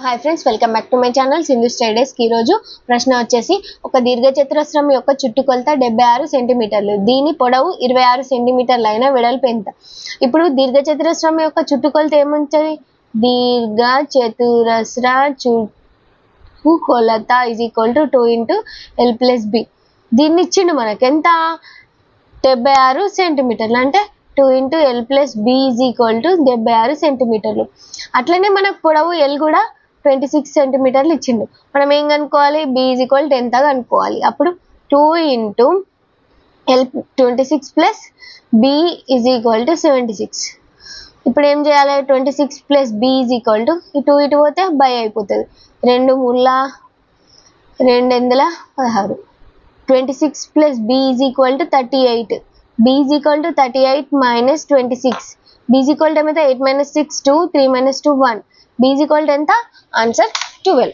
Hi friends, welcome back to my channel Sindhu studies కి. రోజు ప్రశ్న వచ్చేసి ఒక దీర్ఘచతురస్రం యొక్క చుట్టుకొలత 76 సెంటీమీటర్లు, దీని పొడవు 26 సెంటీమీటర్లు అయిన వెడల్పు ఎంత? ఇప్పుడు దీర్ఘచతురస్రం యొక్క చుట్టుకొలత ఏముంటది? దీర్ఘచతురస్ర చుట్టుకొలత is equal to 2 × L + B. దీన్ని ఇచ్చిండు మనకి ఎంత? 76 సెంటీమీటర్లు, అంటే 2 × L + B is equal to 76 సెంటీమీటర్లు. అట్లనే మనకు పొడవు L కూడా 26 సెంటీమీటర్లు ఇచ్చిండు. మనం ఏం కనుక్కోవాలి? B ఈజ్ ఈక్వల్ టు ఎంత కనుక్కోవాలి. అప్పుడు 2 × L 26 + B is equal to 76. ఇప్పుడు ఏం చేయాలి? 26 + B ఈజ్ ఈక్వల్ టు, ఈ 2 ఇటు పోతే బై అయిపోతుంది. 2 3 2 16. 26 + B is equal to 38. B is equal to 38 - 26. B is equal to ఏమైతే? 8 - 6 2, 3 - 2 1. B ఈజ్ ఈక్వల్ టు ఎంత? ఆన్సర్ 12.